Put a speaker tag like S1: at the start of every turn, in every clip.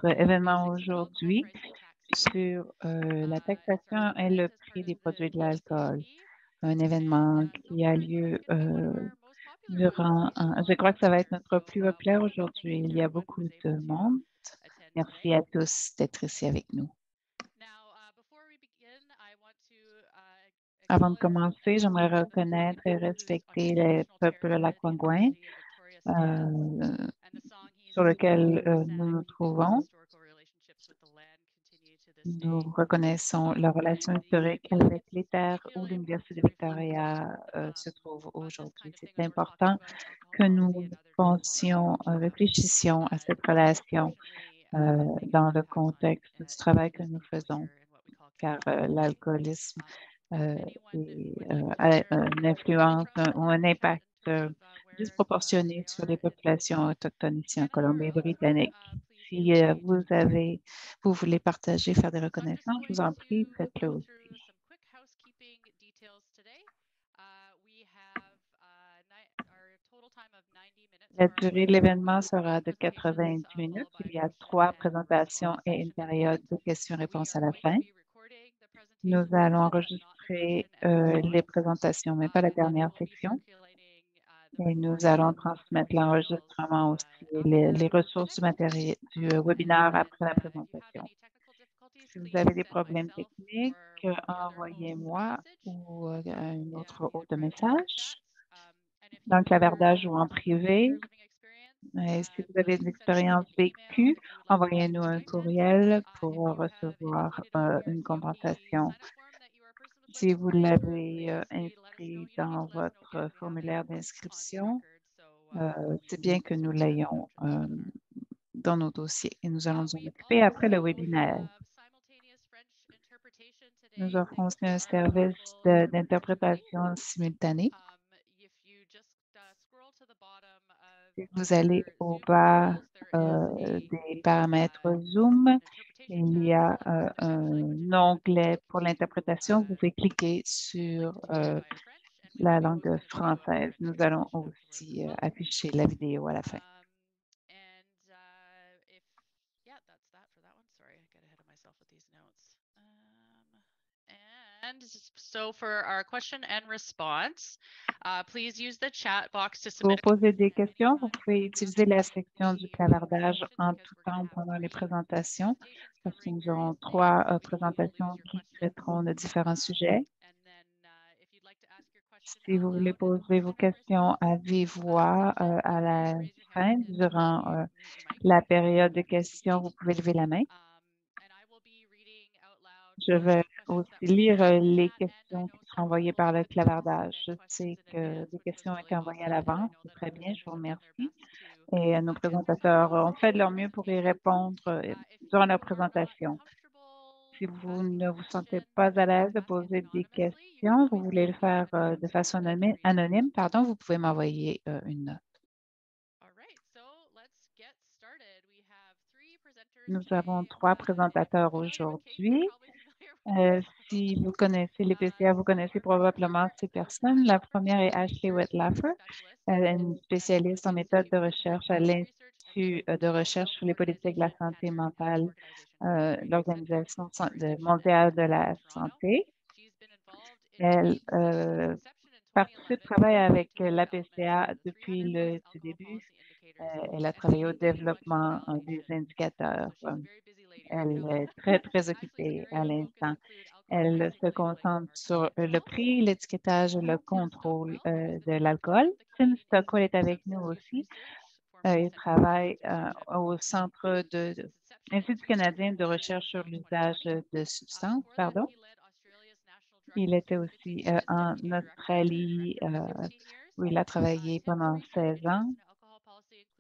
S1: notre événement aujourd'hui sur la taxation et le prix des produits de l'alcool. Un événement qui a lieu je crois que ça va être notre plus populaire aujourd'hui. Il y a beaucoup de monde. Merci à tous d'être ici avec nous. Avant de commencer, j'aimerais reconnaître et respecter le peuple Lacquanguin sur lequel nous nous trouvons. Nous reconnaissons la relation historique avec les terres où l'Université de Victoria se trouve aujourd'hui. C'est important que nous réfléchissions à cette relation dans le contexte du travail que nous faisons, car l'alcoolisme a une influence ou un impact disproportionné sur les populations autochtones ici en Colombie-Britannique. Si vous voulez partager, faire des reconnaissances, je vous en prie, faites-le aussi. La durée de l'événement sera de 90 minutes. Il y a 3 présentations et une période de questions-réponses à la fin. Nous allons enregistrer les présentations, mais pas la dernière section. Et nous allons transmettre l'enregistrement aussi, les ressources du matériel du webinaire après la présentation. Si vous avez des problèmes techniques, envoyez-moi ou un autre hôte de message dans le clavardage ou en privé. Et si vous avez une expérience vécue, envoyez-nous un courriel pour recevoir une compensation. Si vous l'avez inscrit dans votre formulaire d'inscription, c'est bien que nous l'ayons dans nos dossiers et nous allons nous en occuper après le webinaire. Nous offrons aussi un service d'interprétation simultanée. Si vous allez au bas des paramètres Zoom, il y a un onglet pour l'interprétation. Vous pouvez cliquer sur la langue française. Nous allons aussi afficher la vidéo à la fin.
S2: And so for our question and response, please use the chat box to
S1: Pour
S2: submit.
S1: poser des questions, vous pouvez utiliser la section du clavardage en tout temps pendant les présentations, parce que nous aurons 3 présentations qui traiteront de différents sujets. Si vous voulez poser vos questions à vive voix à la fin, durant la période de questions, vous pouvez lever la main. Je vais aussi lire les questions qui seront envoyées par le clavardage. Je sais que des questions ont été envoyées à l'avance. C'est très bien, je vous remercie. Et nos présentateurs ont fait de leur mieux pour y répondre durant leur présentation. Si vous ne vous sentez pas à l'aise de poser des questions, vous voulez le faire de façon anonyme, vous pouvez m'envoyer une note. Nous avons 3 présentateurs aujourd'hui. Si vous connaissez les PCA, vous connaissez probablement ces personnes. La première est Ashley Wetlaffer. Elle est une spécialiste en méthode de recherche à l'Institut de recherche sur les politiques de la santé mentale, l'Organisation mondiale de la santé. Elle travaille avec l'APCA depuis le tout début. Elle a travaillé au développement des indicateurs. Elle est très, très occupée à l'instant. Elle se concentre sur le prix, l'étiquetage et le contrôle de l'alcool. Tim Stockwell est avec nous aussi. Il travaille au Centre de l'Institut canadien de recherche sur l'usage de substances, Il était aussi en Australie où il a travaillé pendant 16 ans.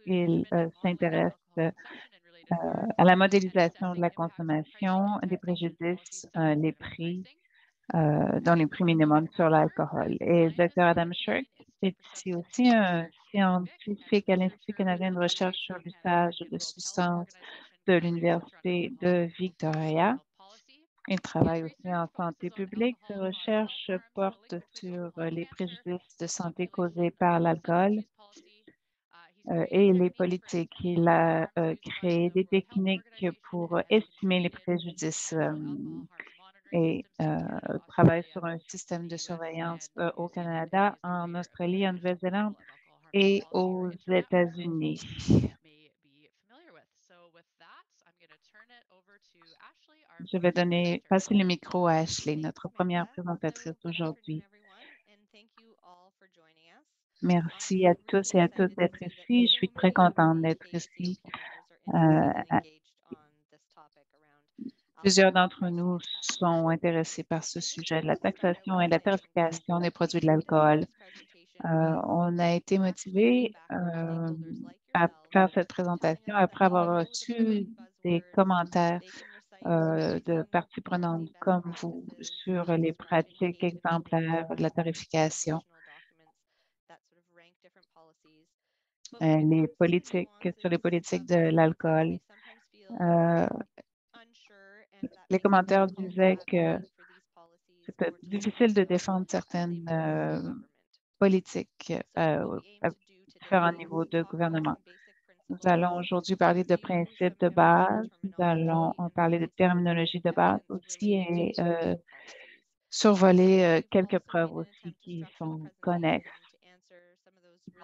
S1: Il s'intéresse à la modélisation de la consommation, des préjudices, les prix, dans les prix minimums sur l'alcool. Et le Dr. Adam Shirk est ici aussi un scientifique à l'Institut canadien de recherche sur l'usage de substances de l'Université de Victoria. Il travaille aussi en santé publique. Ses recherches portent sur les préjudices de santé causés par l'alcool. et les politiques. Il a créé des techniques pour estimer les préjudices et travaille sur un système de surveillance au Canada, en Australie, en Nouvelle-Zélande et aux États-Unis. Je vais passer le micro à Ashley, notre première présentatrice aujourd'hui. Merci à tous et à toutes d'être ici. Je suis très contente d'être ici. Plusieurs d'entre nous sont intéressés par ce sujet de la taxation et la tarification des produits de l'alcool. On a été motivés à faire cette présentation après avoir reçu des commentaires de parties prenantes comme vous sur les pratiques exemplaires de la tarification, sur les politiques de l'alcool. Les commentaires disaient que c'était difficile de défendre certaines politiques à différents niveaux de gouvernement. Nous allons aujourd'hui parler de principes de base, nous allons en parler de terminologie de base aussi et survoler quelques preuves aussi qui sont connexes.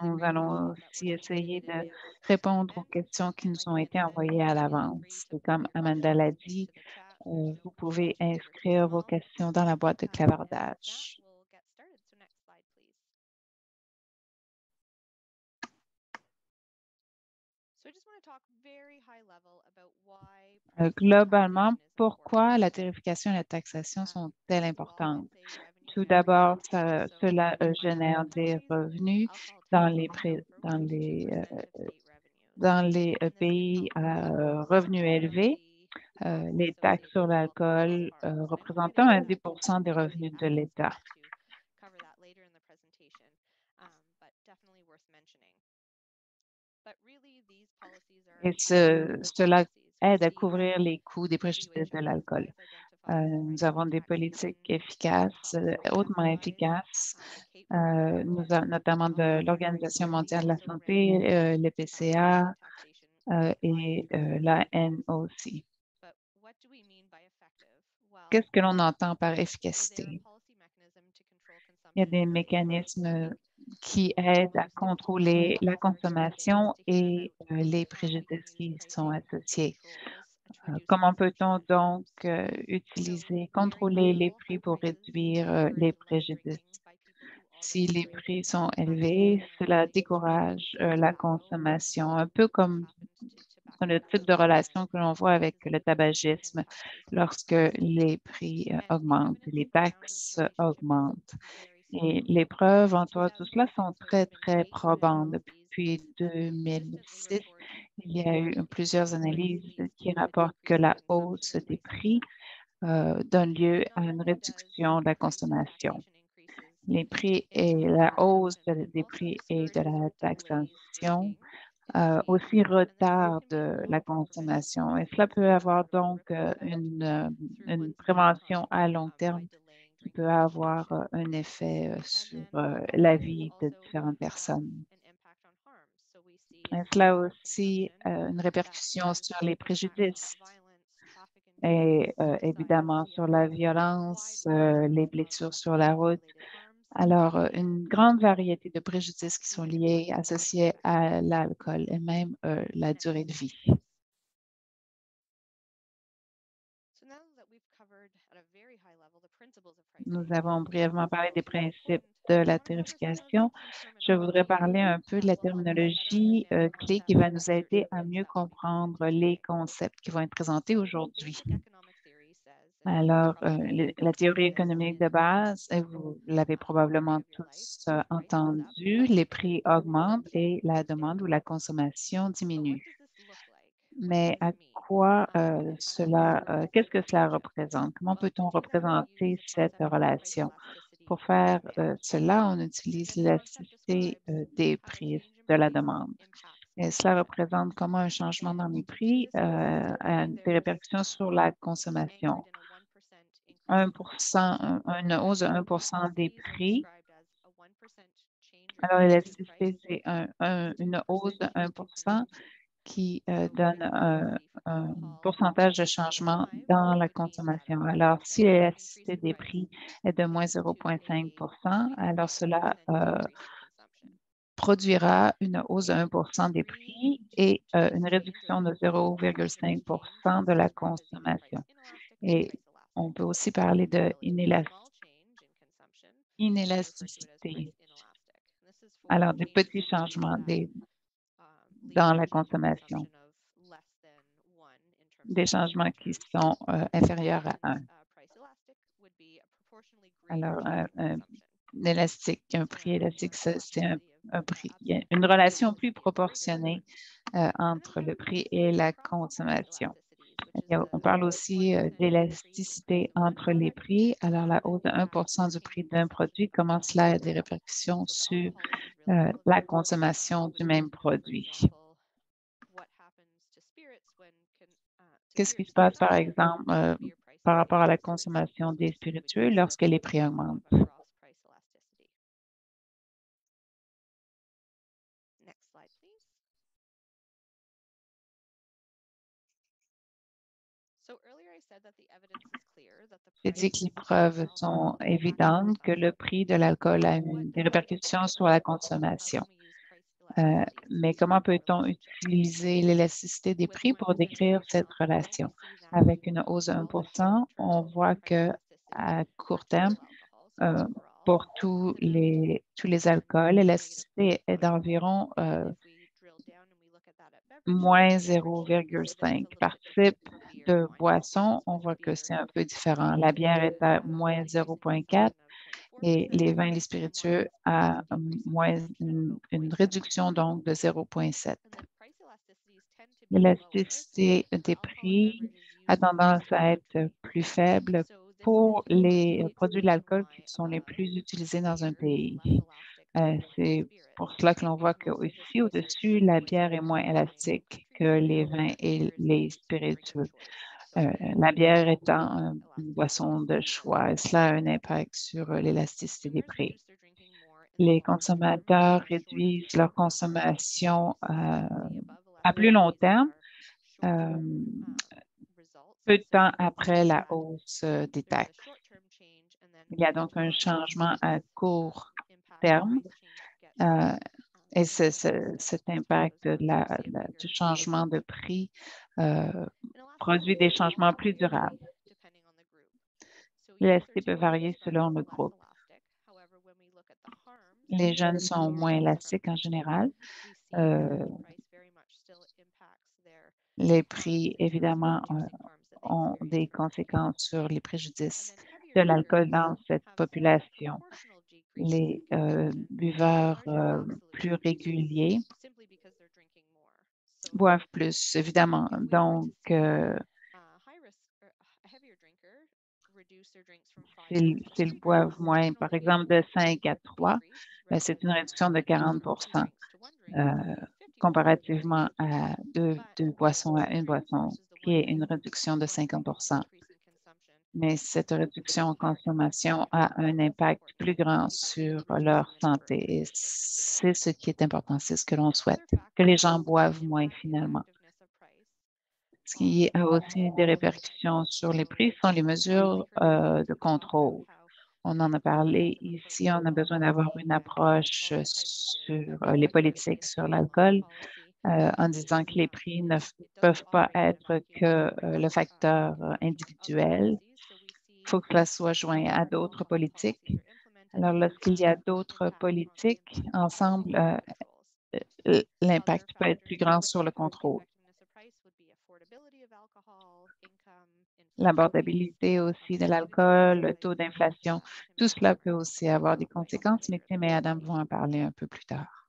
S1: Nous allons aussi essayer de répondre aux questions qui nous ont été envoyées à l'avance. Et comme Amanda l'a dit, vous pouvez inscrire vos questions dans la boîte de clavardage. Globalement, pourquoi la tarification et la taxation sont-elles importantes? Tout d'abord, cela génère des revenus dans les pays à revenus élevés. Les taxes sur l'alcool représentant 10 des revenus de l'État. Et cela aide à couvrir les coûts des préjudices de l'alcool. Nous avons des politiques efficaces, hautement efficaces, notamment de l'Organisation mondiale de la santé, l'EPCA et la NOC. Qu'est-ce que l'on entend par efficacité? Il y a des mécanismes qui aident à contrôler la consommation et les préjudices qui y sont associés. Comment peut-on donc contrôler les prix pour réduire les préjudices? Si les prix sont élevés, cela décourage la consommation, un peu comme le type de relation que l'on voit avec le tabagisme lorsque les prix augmentent, les taxes augmentent. Et les preuves en tout cela sont très, très probantes. Depuis 2006, il y a eu plusieurs analyses qui rapportent que la hausse des prix donne lieu à une réduction de la consommation. Les prix et la hausse des prix et de la taxation aussi retardent la consommation. Et cela peut avoir donc une prévention à long terme qui peut avoir un effet sur la vie de différentes personnes. Et cela a aussi une répercussion sur les préjudices et évidemment sur la violence, les blessures sur la route. Alors, une grande variété de préjudices qui sont liés, associés à l'alcool et même la durée de vie. Nous avons brièvement parlé des principes de la tarification. Je voudrais parler un peu de la terminologie clé qui va nous aider à mieux comprendre les concepts qui vont être présentés aujourd'hui. Alors, la théorie économique de base, vous l'avez probablement tous entendu, les prix augmentent et la demande ou la consommation diminue. Mais à quoi qu'est-ce que cela représente? Comment peut-on représenter cette relation? Pour faire cela, on utilise l'élasticité des prix de la demande. Et cela représente comment un changement dans les prix a des répercussions sur la consommation. Une hausse de 1 des prix Alors, l'élasticité, c'est une hausse de 1 qui donne un pourcentage de changement dans la consommation. Alors, si l'élasticité des prix est de moins 0,5 alors cela produira une hausse de 1 des prix et une réduction de 0,5 de la consommation. Et on peut aussi parler de inélasticité. Alors, des petits changements dans la consommation, des changements qui sont inférieurs à 1. Alors, un élastique, un prix élastique, c'est un prix. Il y a une relation plus proportionnée entre le prix et la consommation. On parle aussi d'élasticité entre les prix. Alors, la hausse de 1 du prix d'un produit, comment cela a des répercussions sur la consommation du même produit. Qu'est-ce qui se passe, par exemple, par rapport à la consommation des spiritueux lorsque les prix augmentent? J'ai dit que les preuves sont évidentes que le prix de l'alcool a des répercussions sur la consommation. Mais comment peut-on utiliser l'élasticité des prix pour décrire cette relation? Avec une hausse de 1 on voit qu'à court terme, pour tous les alcools, l'élasticité est d'environ moins 0,5. Par type de boisson, on voit que c'est un peu différent. La bière est à moins 0,4 et les vins et les spiritueux à une réduction donc de 0,7. L'élasticité des prix a tendance à être plus faible pour les produits de l'alcool qui sont les plus utilisés dans un pays. C'est pour cela que l'on voit qu'ici, au-dessus, la bière est moins élastique que les vins et les spiritueux. La bière étant une boisson de choix, et cela a un impact sur l'élasticité des prix. Les consommateurs réduisent leur consommation à plus long terme, peu de temps après la hausse des taxes. Il y a donc un changement à court terme et cet impact du changement de prix produit des changements plus durables. L'élasticité peut varier selon le groupe. Les jeunes sont moins élastiques en général. Les prix, évidemment, ont des conséquences sur les préjudices de l'alcool dans cette population. Les buveurs plus réguliers boivent plus, évidemment. Donc, s'ils boivent moins, par exemple, de 5 à 3, c'est une réduction de 40 comparativement à deux boissons à une boisson, qui est une réduction de 50 mais cette réduction en consommation a un impact plus grand sur leur santé. Et c'est ce qui est important, c'est ce que l'on souhaite, que les gens boivent moins finalement. Ce qui a aussi des répercussions sur les prix sont les mesures de contrôle. On en a parlé ici, on a besoin d'avoir une approche sur les politiques sur l'alcool en disant que les prix ne peuvent pas être que le facteur individuel. Il faut que cela soit joint à d'autres politiques. Alors, lorsqu'il y a d'autres politiques ensemble, l'impact peut être plus grand sur le contrôle. L'abordabilité aussi de l'alcool, le taux d'inflation, tout cela peut aussi avoir des conséquences, mais Tim et Adam vont en parler un peu plus tard.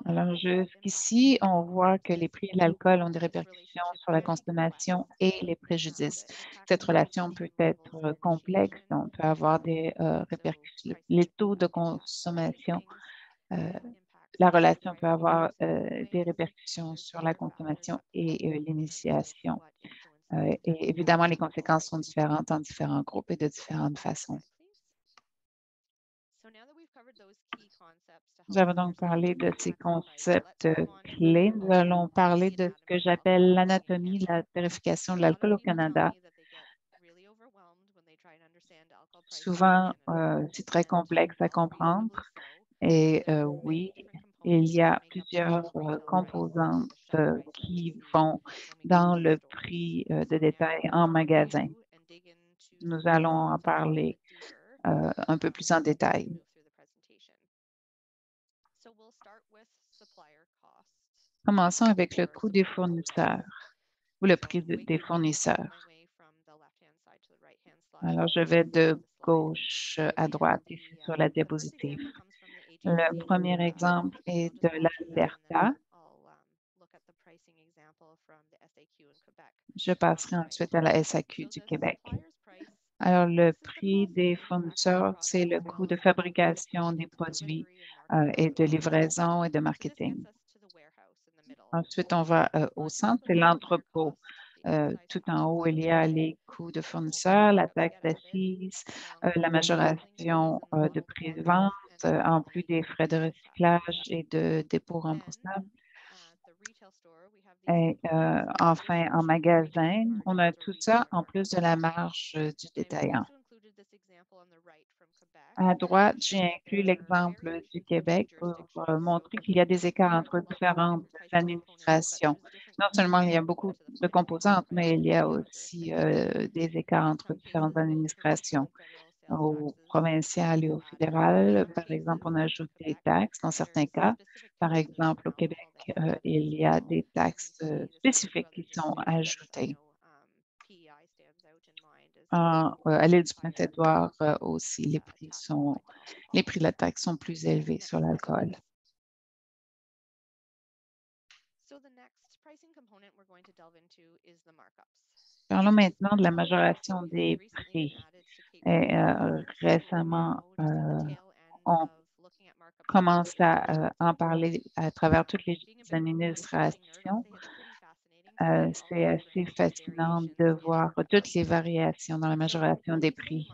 S1: Alors, jusqu'ici, on voit que les prix de l'alcool ont des répercussions sur la consommation et les préjudices. Cette relation peut être complexe. On peut avoir des répercussions. Les taux de consommation, la relation peut avoir des répercussions sur la consommation et l'initiation. Et évidemment, les conséquences sont différentes en différents groupes et de différentes façons. Nous avons donc parlé de ces concepts clés. Nous allons parler de ce que j'appelle l'anatomie de la vérification de l'alcool au Canada. Souvent, c'est très complexe à comprendre et oui, il y a plusieurs composantes qui vont dans le prix de détail en magasin. Nous allons en parler un peu plus en détail. Commençons avec le coût des fournisseurs ou le prix des fournisseurs. Alors, je vais de gauche à droite ici sur la diapositive. Le premier exemple est de l'Alberta. Je passerai ensuite à la SAQ du Québec. Alors, le prix des fournisseurs, c'est le coût de fabrication des produits et de livraison et de marketing. Ensuite, on va au centre, c'est l'entrepôt. Tout en haut, il y a les coûts de fournisseurs, la taxe d'assises, la majoration de prix de vente, en plus des frais de recyclage et de dépôt remboursable. Et enfin, en magasin, on a tout ça en plus de la marge du détaillant. À droite, j'ai inclus l'exemple du Québec pour montrer qu'il y a des écarts entre différentes administrations. Non seulement il y a beaucoup de composantes, mais il y a aussi des écarts entre différentes administrations. Au provincial et au fédéral, par exemple, on ajoute des taxes dans certains cas. Par exemple, au Québec, il y a des taxes spécifiques qui sont ajoutées. À l'île du Prince-Édouard aussi, les prix de la taxe sont plus élevés sur l'alcool. Parlons maintenant de la majoration des prix. Et, récemment, on commence à en parler à travers toutes les administrations. C'est assez fascinant de voir toutes les variations dans la majoration des prix.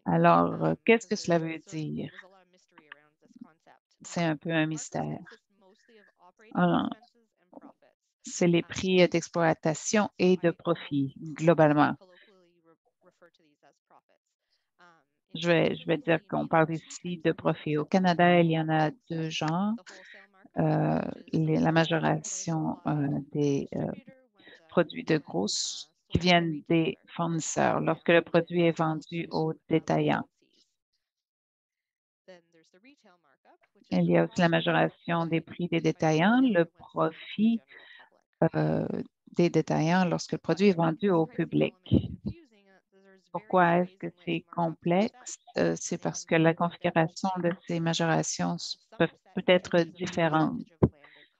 S1: Alors, qu'est-ce que cela veut dire? C'est un peu un mystère. C'est les prix d'exploitation et de profit, globalement. Je vais dire qu'on parle ici de profit. Au Canada, il y en a deux genres. La majoration des produits de gros qui viennent des fournisseurs lorsque le produit est vendu aux détaillants. Il y a aussi la majoration des prix des détaillants, le profit des détaillants lorsque le produit est vendu au public. Pourquoi est-ce que c'est complexe? C'est parce que la configuration de ces majorations peut être différente.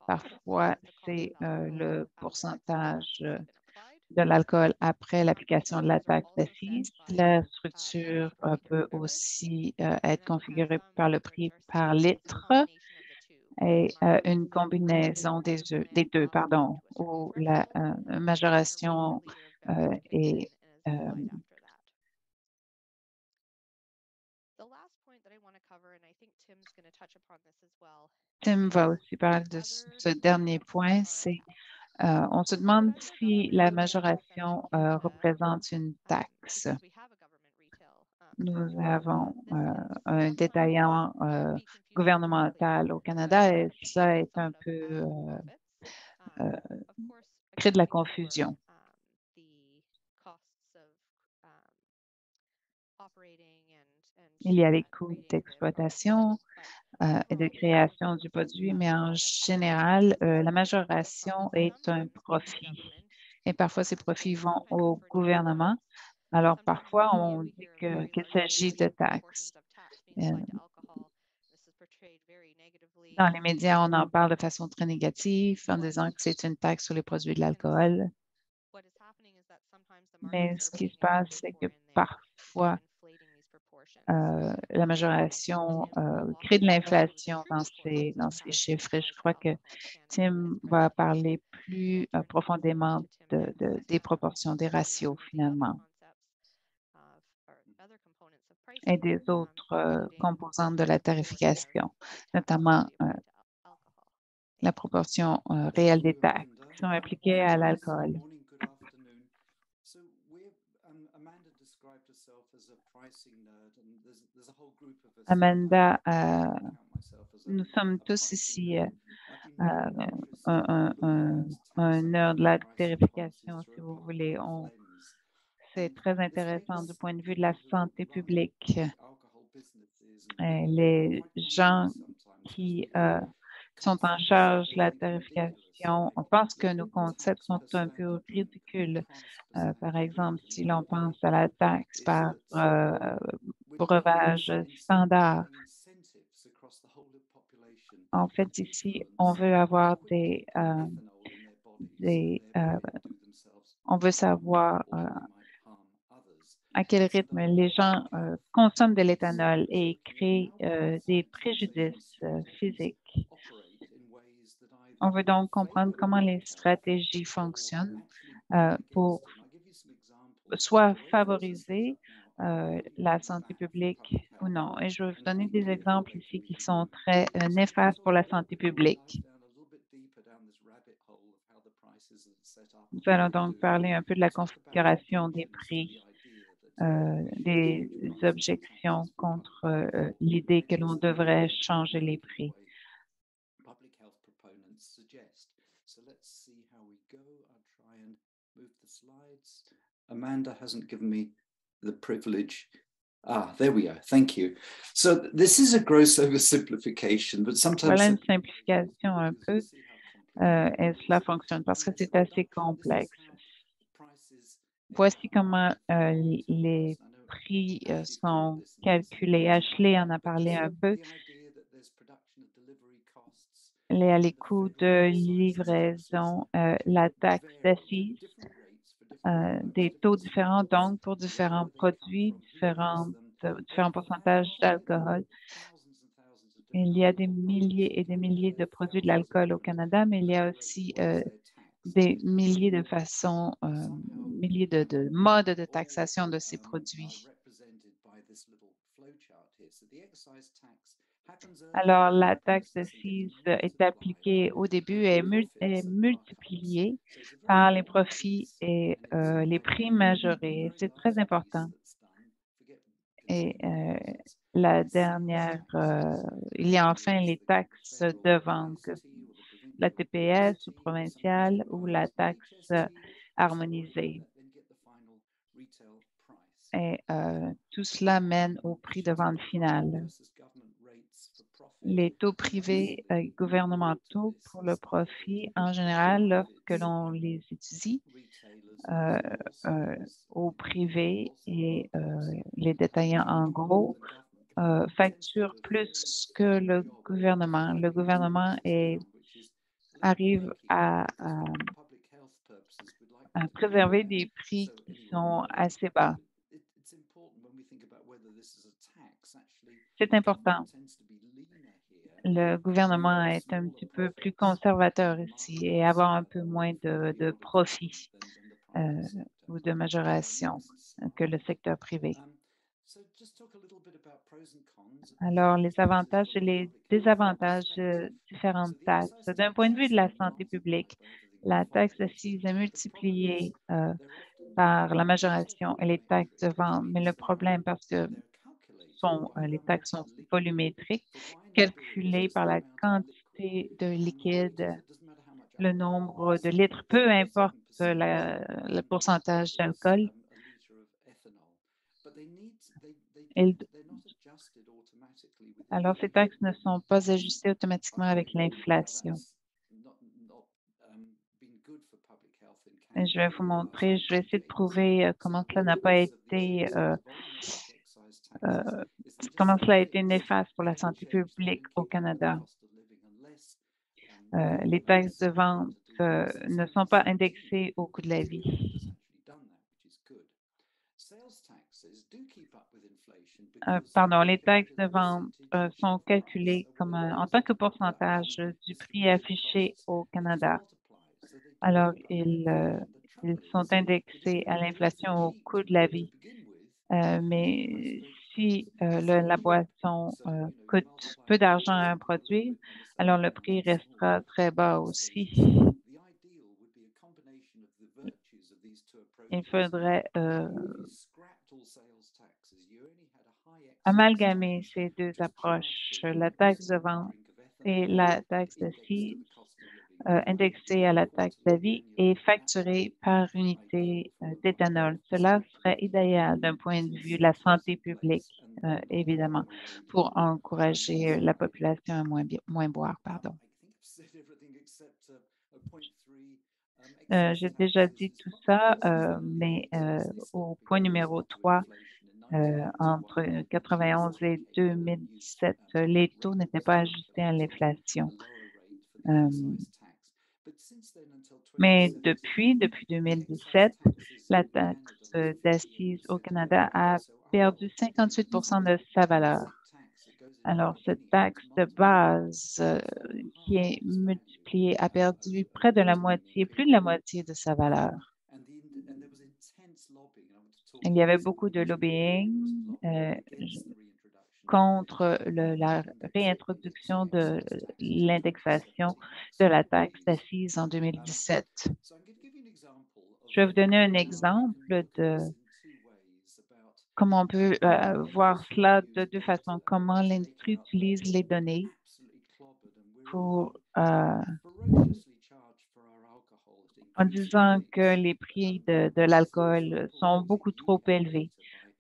S1: Parfois, c'est le pourcentage de l'alcool après l'application de la taxe d'assises. La structure peut aussi être configurée par le prix par litre et une combinaison des deux, pardon, où la majoration est Tim va aussi parler de ce dernier point, c'est on se demande si la majoration représente une taxe. Nous avons un détaillant gouvernemental au Canada et ça est un peu crée de la confusion. Il y a les coûts d'exploitation et de création du produit, mais en général, la majoration est un profit. Et parfois, ces profits vont au gouvernement. Alors, parfois, on dit qu'il s'agit de taxes. Dans les médias, on en parle de façon très négative en disant que c'est une taxe sur les produits de l'alcool. Mais ce qui se passe, c'est que parfois, la majoration crée de l'inflation dans ces chiffres. Et je crois que Tim va parler plus profondément des proportions, des ratios finalement, et des autres composantes de la tarification, notamment la proportion réelle des taxes qui sont appliquées à l'alcool. Amanda, nous sommes tous ici un nerd de la tarification, si vous voulez. C'est très intéressant du point de vue de la santé publique. Les gens qui sont en charge de la tarification, on pense que nos concepts sont un peu ridicules. Par exemple, si l'on pense à la taxe par breuvage standard. En fait, ici, on veut avoir on veut savoir à quel rythme les gens consomment de l'éthanol et créent des préjudices physiques. On veut donc comprendre comment les stratégies fonctionnent pour soit favoriser la santé publique ou non. Et je vais vous donner des exemples ici qui sont très néfastes pour la santé publique. Nous allons donc parler un peu de la configuration des prix, des objections contre l'idée que l'on devrait changer les prix.
S3: Amanda hasn't given me the privilege. Ah, there we are. Thank you. So this is a gross oversimplification, but sometimes...
S1: Voilà une simplification un peu. Et cela fonctionne parce que c'est assez complexe. Voici comment les prix sont calculés. Ashley en a parlé un peu. Les coûts de livraison, la taxe d'assises, des taux différents, donc pour différents produits, différents pourcentages d'alcool. Il y a des milliers et des milliers de produits de l'alcool au Canada, mais il y a aussi des milliers de façons, milliers de modes de taxation de ces produits. Alors, la taxe d'assises est appliquée au début et est multipliée par les profits et les prix majorés. C'est très important. Et la dernière, il y a enfin les taxes de vente, la TPS ou provinciale ou la taxe harmonisée. Et tout cela mène au prix de vente final. Les taux privés gouvernementaux pour le profit, en général, lorsque l'on les étudie au privé et les détaillants en gros, facturent plus que le gouvernement. Le gouvernement arrive à préserver des prix qui sont assez bas. C'est important. Le gouvernement est un petit peu plus conservateur ici et avoir un peu moins de profit ou de majoration que le secteur privé. Alors, les avantages et les désavantages de différentes taxes. D'un point de vue de la santé publique, la taxe d'assises est multipliée par la majoration et les taxes de vente, mais le problème, parce que les taxes sont volumétriques, calculées par la quantité de liquide, le nombre de litres, peu importe le pourcentage d'alcool. Alors, ces taxes ne sont pas ajustées automatiquement avec l'inflation. Je vais vous montrer, je vais essayer de prouver comment cela n'a pas été, comment cela a été néfaste pour la santé publique au Canada. Les taxes de vente ne sont pas indexées au coût de la vie. pardon, les taxes de vente sont calculées comme en tant que pourcentage du prix affiché au Canada. Alors, ils sont indexés à l'inflation au coût de la vie. Mais si la boisson coûte peu d'argent à produire, alors le prix restera très bas aussi. Il faudrait amalgamer ces deux approches, la taxe de vente et la taxe d'assises, indexée à la taxe d'avis et facturée par unité d'éthanol. Cela serait idéal d'un point de vue de la santé publique, évidemment, pour encourager la population à moins boire. Pardon. J'ai déjà dit tout ça, mais au point numéro 3, entre 91 et 2017, les taux n'étaient pas ajustés à l'inflation. Mais depuis 2017, la taxe d'assises au Canada a perdu 58 de sa valeur. Alors, cette taxe de base qui est multipliée a perdu près de la moitié, plus de la moitié de sa valeur. Il y avait beaucoup de lobbying contre la réintroduction de l'indexation de la taxe d'assises en 2017. Je vais vous donner un exemple de comment on peut voir cela de deux façons. Comment l'industrie utilise les données pour en disant que les prix de l'alcool sont beaucoup trop élevés.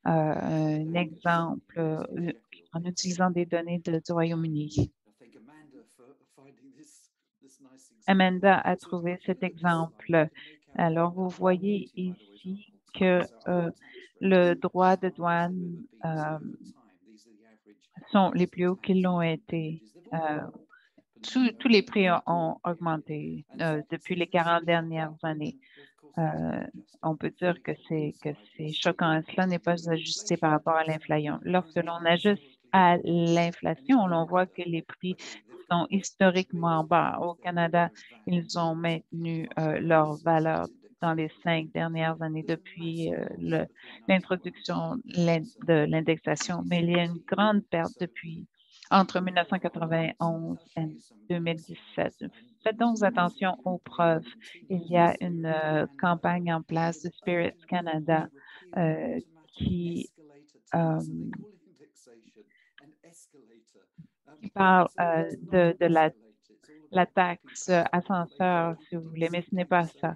S1: Un exemple en utilisant des données du Royaume-Uni. Amanda a trouvé cet exemple. Alors, vous voyez ici que le droit de douane sont les plus hauts qu'ils l'ont été. Tous les prix ont augmenté depuis les 40 dernières années. On peut dire que c'est choquant. Cela n'est pas ajusté par rapport à l'inflation. Lorsque l'on ajuste à l'inflation, on voit que les prix sont historiquement bas. Au Canada, ils ont maintenu leur valeur dans les 5 dernières années depuis l'introduction de l'indexation, mais il y a une grande perte depuis entre 1991 et 2017. Faites donc attention aux preuves. Il y a une campagne en place de Spirits Canada qui parle de la taxe ascenseur, si vous voulez, mais ce n'est pas ça.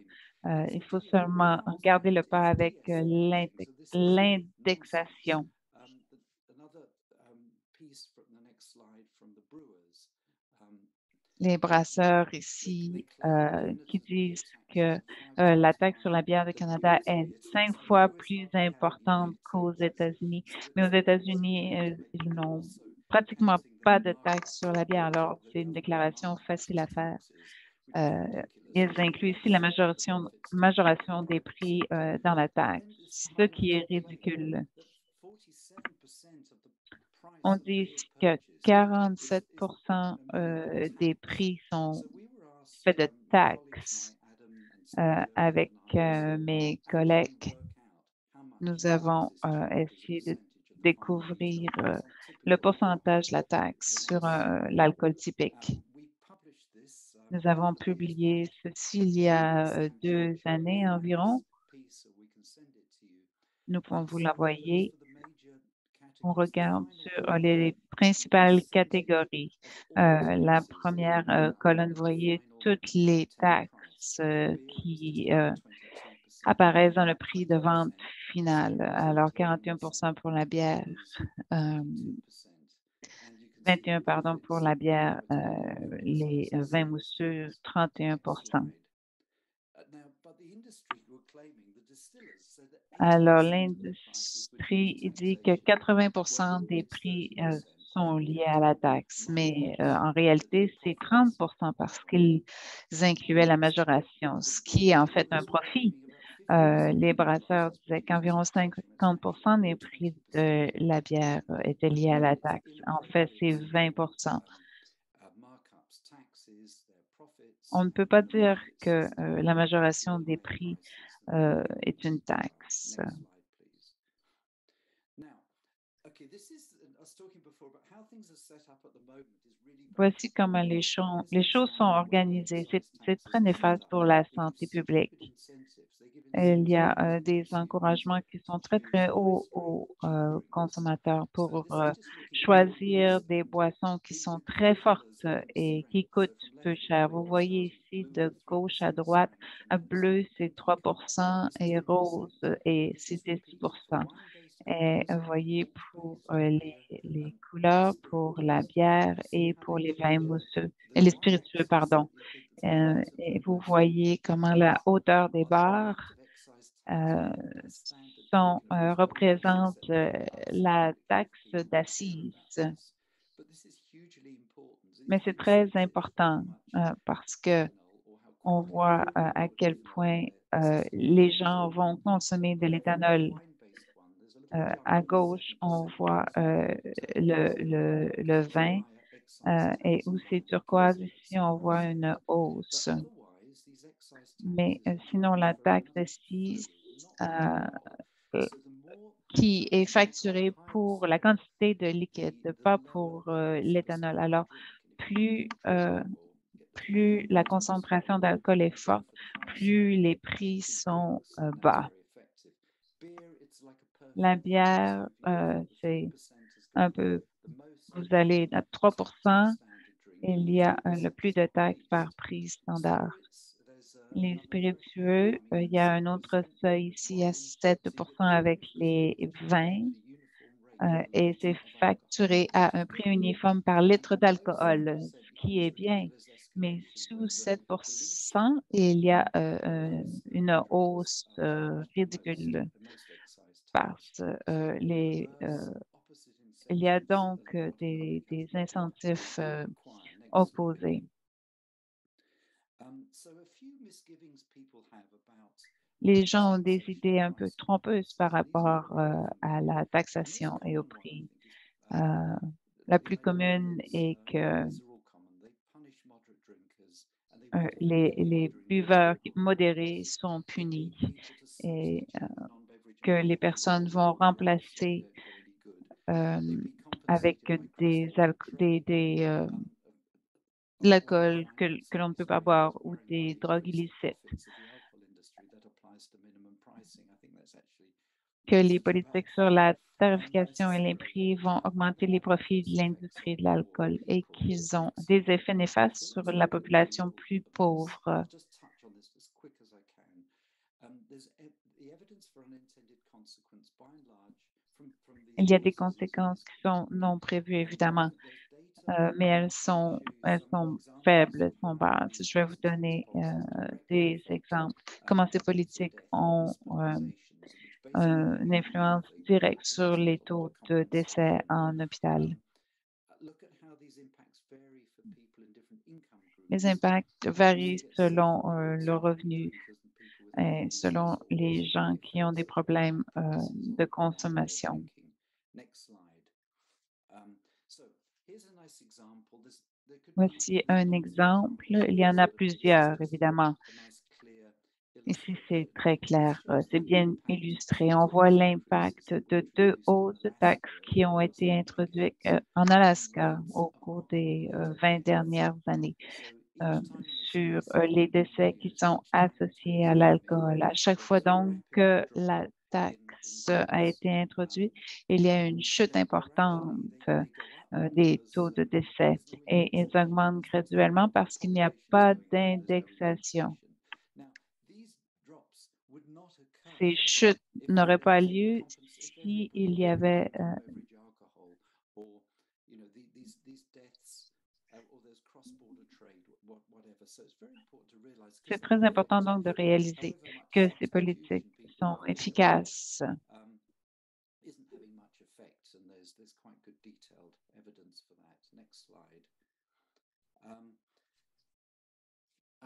S1: Il faut seulement garder le pas avec l'indexation. Les brasseurs ici qui disent que la taxe sur la bière du Canada est 5 fois plus importante qu'aux États-Unis. Mais aux États-Unis, ils n'ont pratiquement pas de taxe sur la bière. Alors, c'est une déclaration facile à faire. Ils incluent ici la majoration des prix dans la taxe, ce qui est ridicule. On dit que 47 des prix sont faits de taxes. Avec mes collègues, nous avons essayé de découvrir le pourcentage de la taxe sur l'alcool typique. Nous avons publié ceci il y a 2 années environ. Nous pouvons vous l'envoyer. On regarde sur les principales catégories. La première colonne, vous voyez toutes les taxes qui apparaissent dans le prix de vente final. Alors, 41 pour la bière, 21 pour la bière, les vins mousseux, 31 Alors, l'industrie dit que 80 des prix sont liés à la taxe, mais en réalité, c'est 30 parce qu'ils incluaient la majoration, ce qui est en fait un profit. Les brasseurs disaient qu'environ 50% des prix de la bière étaient liés à la taxe. En fait, c'est 20%. On ne peut pas dire que la majoration des prix est une taxe. Voici comment les choses sont organisées. C'est très néfaste pour la santé publique. Il y a des encouragements qui sont très, très hauts aux consommateurs pour choisir des boissons qui sont très fortes et qui coûtent peu cher. Vous voyez ici de gauche à droite, bleu, c'est 3% et rose, et c'est 6%. Et vous voyez pour les couleurs, pour la bière et pour les vins mousseux, les spiritueux, pardon. Et vous voyez comment la hauteur des barres représente la taxe d'assises. Mais c'est très important parce que on voit à quel point les gens vont consommer de l'éthanol. À gauche, on voit le vin et où c'est turquoise, ici, on voit une hausse. Mais sinon, la taxe d'assises qui est facturée pour la quantité de liquide, pas pour l'éthanol. Alors, plus la concentration d'alcool est forte, plus les prix sont bas. La bière, c'est un peu, vous allez à 3%, il y a le plus de taxes par prix standard. Les spiritueux, il y a un autre seuil ici à 7% avec les vins et c'est facturé à un prix uniforme par litre d'alcool, ce qui est bien. Mais sous 7%, il y a une hausse ridicule parce il y a donc des incentives opposés. Les gens ont des idées un peu trompeuses par rapport à la taxation et au prix. La plus commune est que les buveurs modérés sont punis et que les personnes vont remplacer avec l'alcool que l'on ne peut pas boire ou des drogues illicites. Que les politiques sur la tarification et les prix vont augmenter les profits de l'industrie de l'alcool et qu'ils ont des effets néfastes sur la population plus pauvre. Il y a des conséquences qui sont non prévues, évidemment, mais elles sont faibles, elles sont basses. Je vais vous donner des exemples. Comment ces politiques ont une influence directe sur les taux de décès en hôpital. Les impacts varient selon le revenu et selon les gens qui ont des problèmes de consommation. Voici un exemple. Il y en a plusieurs, évidemment. Ici, c'est très clair. C'est bien illustré. On voit l'impact de deux hausses de taxes qui ont été introduites en Alaska au cours des 20 dernières années sur les décès qui sont associés à l'alcool. À chaque fois donc que la taxe a été introduite, il y a une chute importante des taux de décès et ils augmentent graduellement parce qu'il n'y a pas d'indexation. Ces chutes n'auraient pas lieu s'il y avait c'est très important donc de réaliser que ces politiques sont efficaces.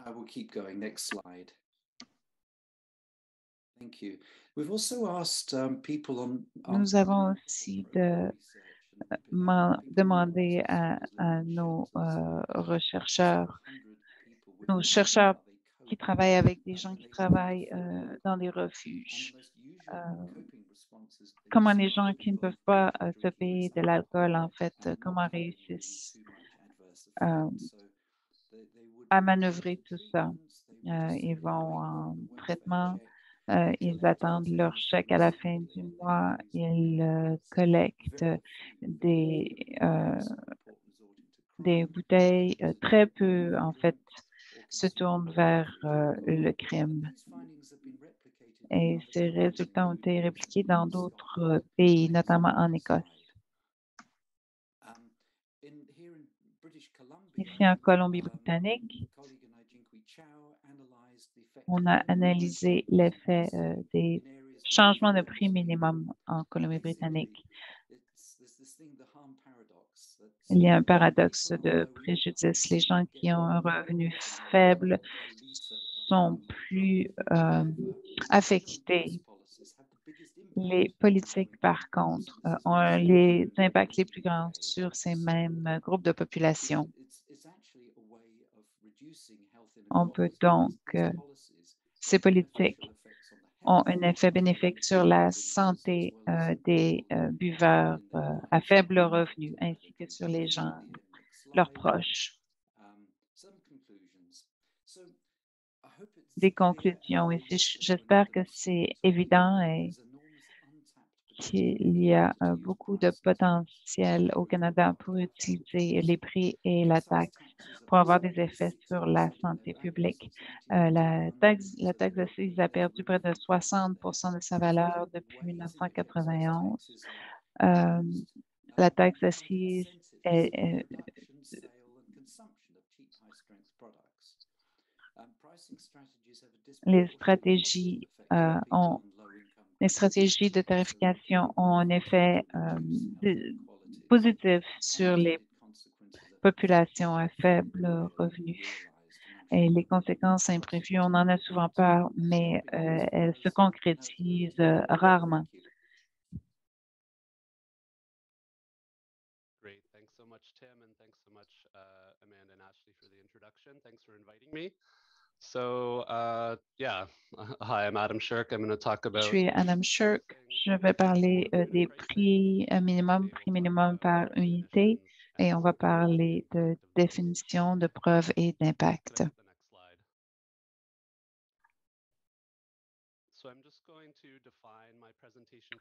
S3: I will keep going. Next slide. Thank you. We've also asked people on
S1: Nous avons aussi demandé à nos chercheurs qui travaillent avec des gens qui travaillent dans des refuges. Comment les gens qui ne peuvent pas se payer de l'alcool, en fait, comment réussissent à manœuvrer tout ça. Ils vont en traitement, ils attendent leur chèque à la fin du mois, ils collectent des bouteilles, très peu, en fait, se tournent vers le crime. Et ces résultats ont été répliqués dans d'autres pays, notamment en Écosse. Ici en Colombie-Britannique, on a analysé l'effet des changements de prix minimum en Colombie-Britannique. Il y a un paradoxe de préjudice. Les gens qui ont un revenu faible sont plus affectés. Les politiques, par contre, ont les impacts les plus grands sur ces mêmes groupes de population. On peut donc, ces politiques ont un effet bénéfique sur la santé des buveurs à faible revenu, ainsi que sur les gens, leurs proches. Des conclusions ici. J'espère que c'est évident et qu'il y a beaucoup de potentiel au Canada pour utiliser les prix et la taxe pour avoir des effets sur la santé publique. La taxe d'assises a perdu près de 60 de sa valeur depuis 1991. La taxe d'assises est les stratégies de tarification ont un effet positif sur les populations à faible revenu. Et les conséquences imprévues, on en a souvent peur, mais elles se concrétisent rarement.
S4: Great. Thanks so much, Tim, and thanks so much, Amanda and Ashley, for the introduction. Thanks for inviting me. So, yeah, hi, I'm Adam Shirk. I'm going to talk about.
S1: Je suis Adam Shirk. Je vais parler des prix minimum par unité, et on va parler de définition, de preuves et d'impact.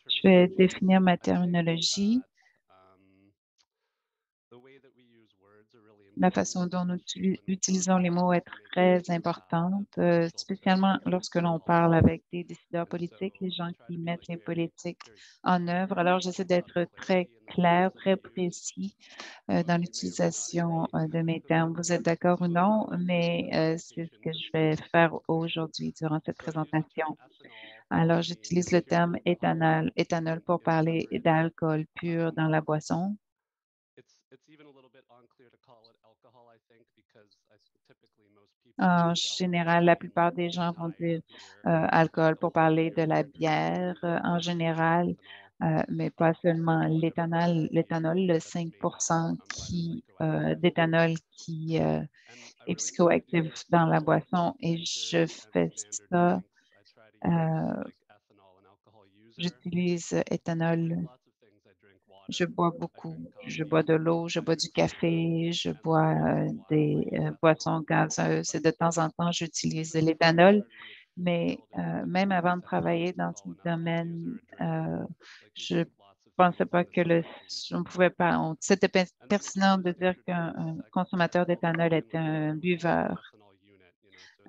S1: Je vais définir ma terminologie. La façon dont nous utilisons les mots est très importante, spécialement lorsque l'on parle avec des décideurs politiques, les gens qui mettent les politiques en œuvre. Alors, j'essaie d'être très clair, très précis dans l'utilisation de mes termes. Vous êtes d'accord ou non, mais c'est ce que je vais faire aujourd'hui durant cette présentation. Alors, j'utilise le terme éthanol pour parler d'alcool pur dans la boisson. En général, la plupart des gens vont dire alcool pour parler de la bière en général, mais pas seulement l'éthanol, le 5 d'éthanol qui est psychoactif dans la boisson. Et je fais ça, j'utilise éthanol. Je bois beaucoup. Je bois de l'eau, je bois du café, je bois des boissons gazeuses et de temps en temps, j'utilise de l'éthanol. Mais même avant de travailler dans ce domaine, je ne pensais pas que on pouvait pas. C'était pertinent de dire qu'un consommateur d'éthanol était un buveur.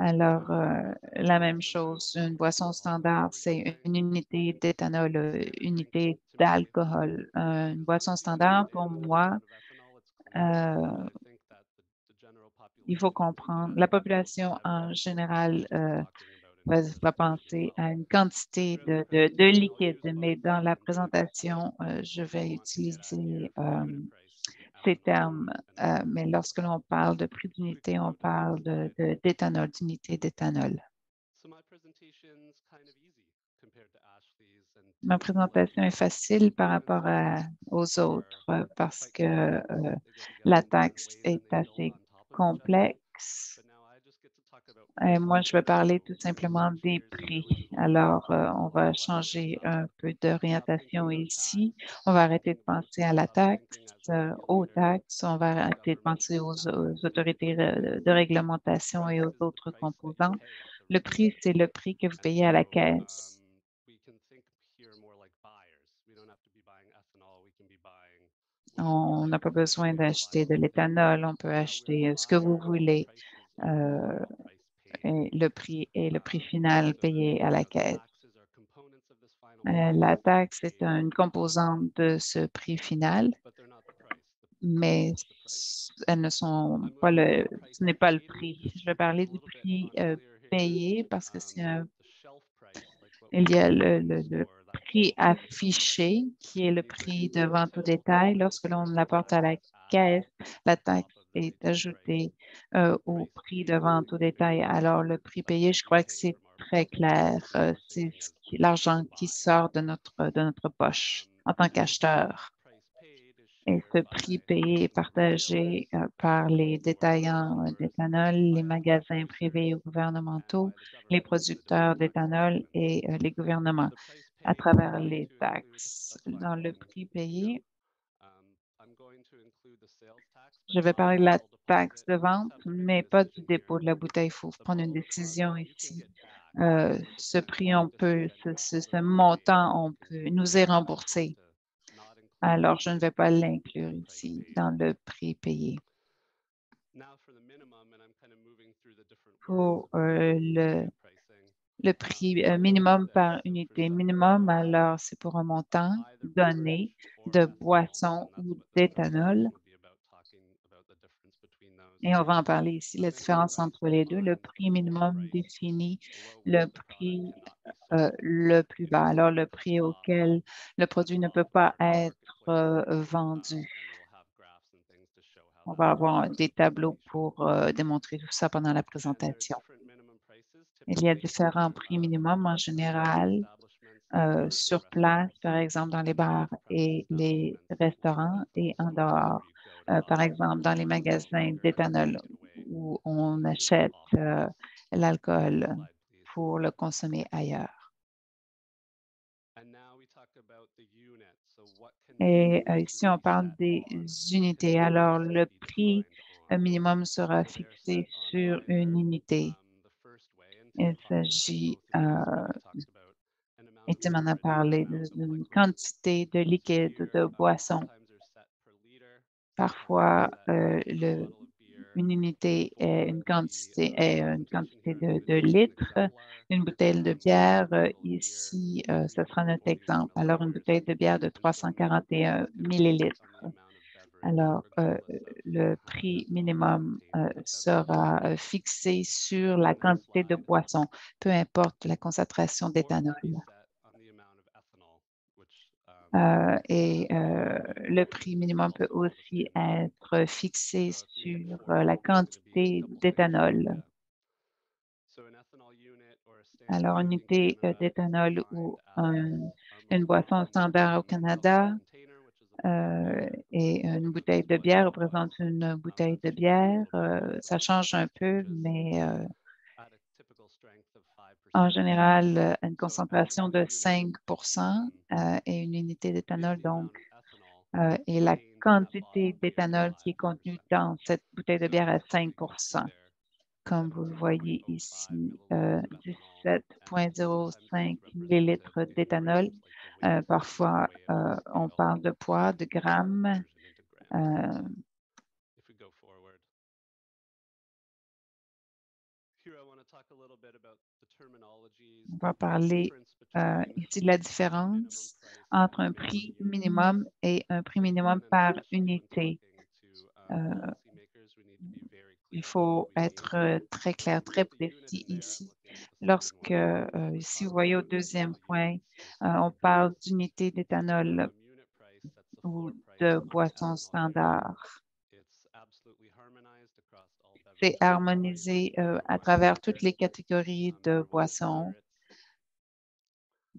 S1: Alors, la même chose, une boisson standard, c'est une unité d'éthanol, unité d'alcool. Une boisson standard, pour moi, il faut comprendre, la population en général va penser à une quantité de liquide, mais dans la présentation, je vais utiliser ces termes, mais lorsque l'on parle de prix d'unité, on parle d'éthanol, d'unité d'éthanol. Ma présentation est facile par rapport aux autres parce que la taxe est assez complexe. Et moi, je vais parler tout simplement des prix. Alors, on va changer un peu d'orientation ici. On va arrêter de penser à la taxe, aux taxes. On va arrêter de penser aux autorités de réglementation et aux autres composants. Le prix, c'est le prix que vous payez à la caisse. On n'a pas besoin d'acheter de l'éthanol. On peut acheter ce que vous voulez. Et le prix est le prix final payé à la caisse. La taxe est une composante de ce prix final, mais elles ne sont pas ce n'est pas le prix. Je vais parler du prix payé parce que il y a le prix affiché qui est le prix de vente au détail. Lorsque l'on l'apporte à la caisse, la taxe est ajoutée au prix de vente au détail. Alors, le prix payé, je crois que c'est très clair. C'est l'argent qui sort de notre poche en tant qu'acheteur. Et ce prix payé est partagé par les détaillants d'éthanol, les magasins privés ou gouvernementaux, les producteurs d'éthanol et les gouvernements à travers les taxes. Dans le prix payé, je vais parler de la taxe de vente, mais pas du dépôt de la bouteille. Il faut prendre une décision ici. Ce prix, ce montant, on peut nous est remboursé. Alors, je ne vais pas l'inclure ici dans le prix payé. Pour le prix minimum par unité minimum, alors c'est pour un montant donné de boisson ou d'éthanol. Et on va en parler ici, la différence entre les deux. Le prix minimum définit le prix le plus bas, alors le prix auquel le produit ne peut pas être vendu. On va avoir des tableaux pour démontrer tout ça pendant la présentation. Il y a différents prix minimums en général sur place, par exemple dans les bars et les restaurants et en dehors. Par exemple, dans les magasins d'éthanol où on achète l'alcool pour le consommer ailleurs. Et ici, on parle des unités. Alors, le prix minimum sera fixé sur une unité. Il s'agit, et Tim en a parlé, d'une quantité de liquide, de boisson. Parfois, une unité est une quantité de litres. Une bouteille de bière, ici, ce sera notre exemple. Alors, une bouteille de bière de 341 millilitres. Alors, le prix minimum sera fixé sur la quantité de boisson, peu importe la concentration d'éthanol. Le prix minimum peut aussi être fixé sur la quantité d'éthanol. Alors, une unité d'éthanol ou une boisson standard au Canada et une bouteille de bière représente une bouteille de bière. Ça change un peu, mais en général, une concentration de 5 et une unité d'éthanol, donc, et la quantité d'éthanol qui est contenue dans cette bouteille de bière à 5 comme vous le voyez ici, 17,05 millilitres d'éthanol. Parfois, on parle de poids, de grammes. On va parler ici de la différence entre un prix minimum et un prix minimum par unité. Il faut être très clair, très précis ici. Lorsque, si vous voyez au deuxième point, on parle d'unité d'éthanol ou de boisson standard. C'est harmonisé à travers toutes les catégories de boissons.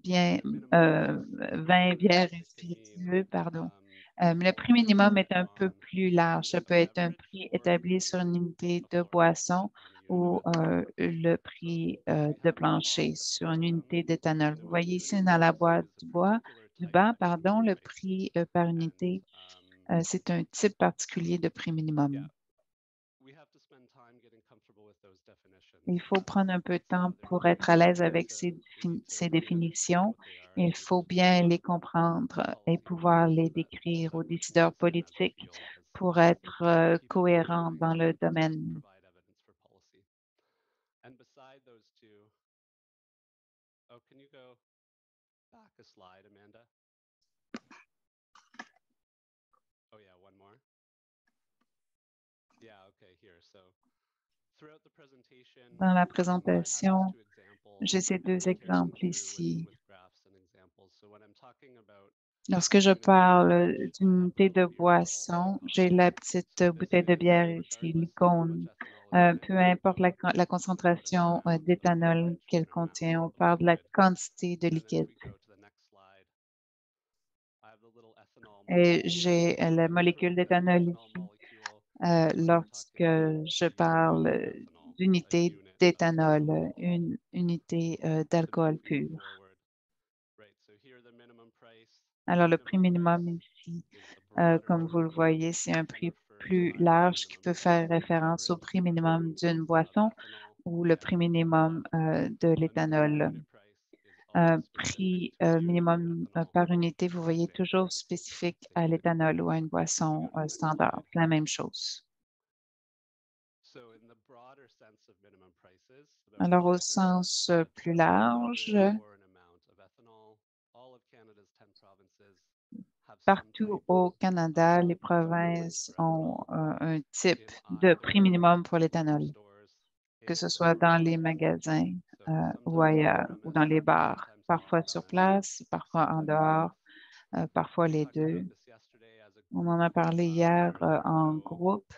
S1: vin, bière et spiritueux, pardon. Le prix minimum est un peu plus large. Ça peut être un prix établi sur une unité de boisson ou le prix de plancher sur une unité d'éthanol. Vous voyez ici dans la boîte du bas, pardon, le prix par unité, c'est un type particulier de prix minimum. Il faut prendre un peu de temps pour être à l'aise avec ces définitions. Il faut bien les comprendre et pouvoir les décrire aux décideurs politiques pour être cohérents dans le domaine. Dans la présentation, j'ai ces deux exemples ici. Lorsque je parle d'une unité de boisson, j'ai la petite bouteille de bière ici, l'icône. Peu importe la concentration d'éthanol qu'elle contient, on parle de la quantité de liquide. Et j'ai la molécule d'éthanol ici lorsque je parle d'unité d'éthanol, une unité d'alcool pur. Alors, le prix minimum ici, comme vous le voyez, c'est un prix plus large qui peut faire référence au prix minimum d'une boisson ou le prix minimum de l'éthanol. Prix minimum par unité, vous voyez, toujours spécifique à l'éthanol ou à une boisson standard, la même chose. Alors, au sens plus large, partout au Canada, les provinces ont un type de prix minimum pour l'éthanol, que ce soit dans les magasins ou ailleurs, ou dans les bars, parfois sur place, parfois en dehors, parfois les deux. On en a parlé hier en groupe.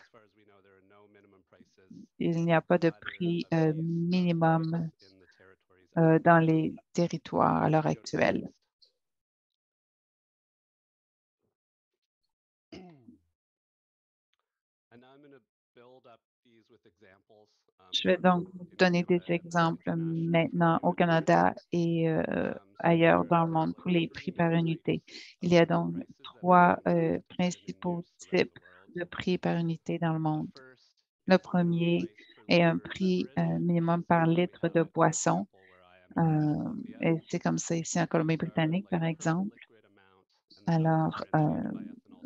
S1: Il n'y a pas de prix minimum dans les territoires à l'heure actuelle. Je vais donc vous donner des exemples maintenant au Canada et ailleurs dans le monde pour les prix par unité. Il y a donc trois principaux types de prix par unité dans le monde. Le premier est un prix minimum par litre de boisson. Et c'est comme ça ici en Colombie-Britannique, par exemple. Alors,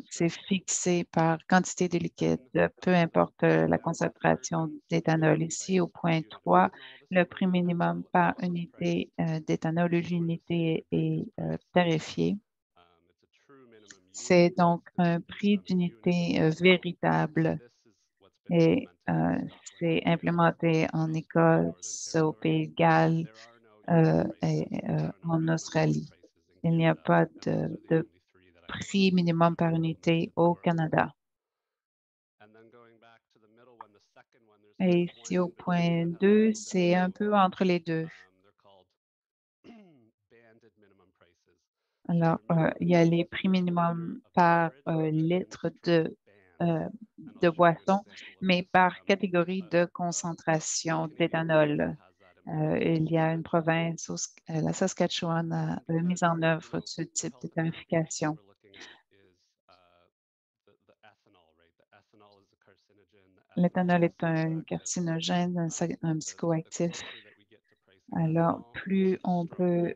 S1: c'est fixé par quantité de liquide, peu importe la concentration d'éthanol. Ici, au point 3, le prix minimum par unité d'éthanol ou l'unité est tarifié. C'est donc un prix d'unité véritable et c'est implémenté en Écosse, au Pays de Galles et en Australie. Il n'y a pas de prix minimum par unité au Canada. Et ici, au point 2, c'est un peu entre les deux. Alors, il y a les prix minimums par litre de boisson, mais par catégorie de concentration d'éthanol. Il y a une province, la Saskatchewan, a mis en œuvre ce type de tarification. L'éthanol est un carcinogène, un psychoactif. Alors, plus on peut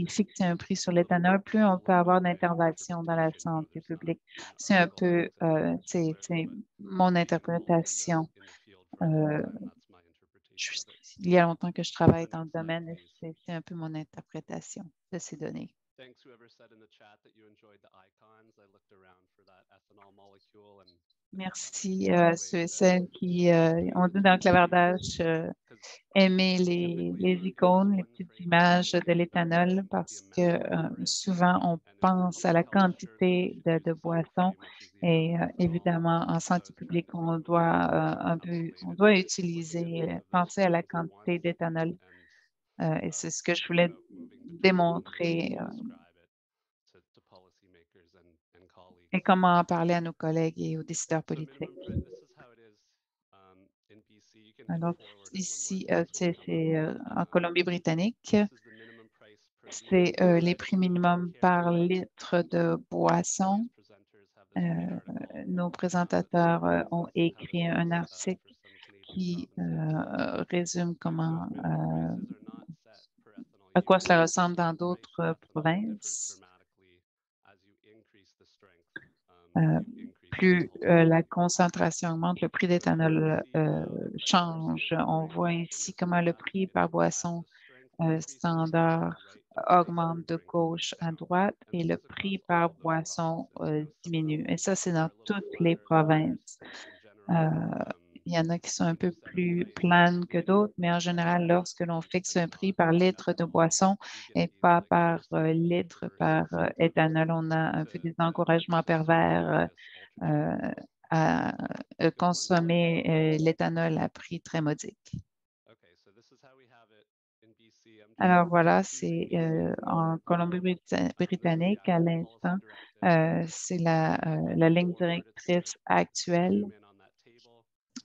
S1: fixer un prix sur l'éthanol, plus on peut avoir d'intervention dans la santé publique. C'est un peu, c'est mon interprétation. Il y a longtemps que je travaille dans le domaine et c'est un peu mon interprétation de ces données. Merci à ceux et celles qui ont dit dans le clavardage aimer les icônes, les petites images de l'éthanol parce que souvent on pense à la quantité de boissons et évidemment en santé publique on doit penser à la quantité d'éthanol. Et c'est ce que je voulais démontrer et comment en parler à nos collègues et aux décideurs politiques. Alors, ici, c'est en Colombie-Britannique, c'est les prix minimums par litre de boisson. Nos présentateurs ont écrit un article qui résume comment, à quoi cela ressemble dans d'autres provinces. Plus la concentration augmente, le prix d'éthanol change. On voit ici comment le prix par boisson standard augmente de gauche à droite et le prix par boisson diminue. Et ça, c'est dans toutes les provinces. Il y en a qui sont un peu plus planes que d'autres, mais en général, lorsque l'on fixe un prix par litre de boisson et pas par litre par éthanol, on a un peu des encouragements pervers à consommer l'éthanol à prix très modique. Alors voilà, c'est en Colombie-Britannique à l'instant. C'est la ligne directrice actuelle.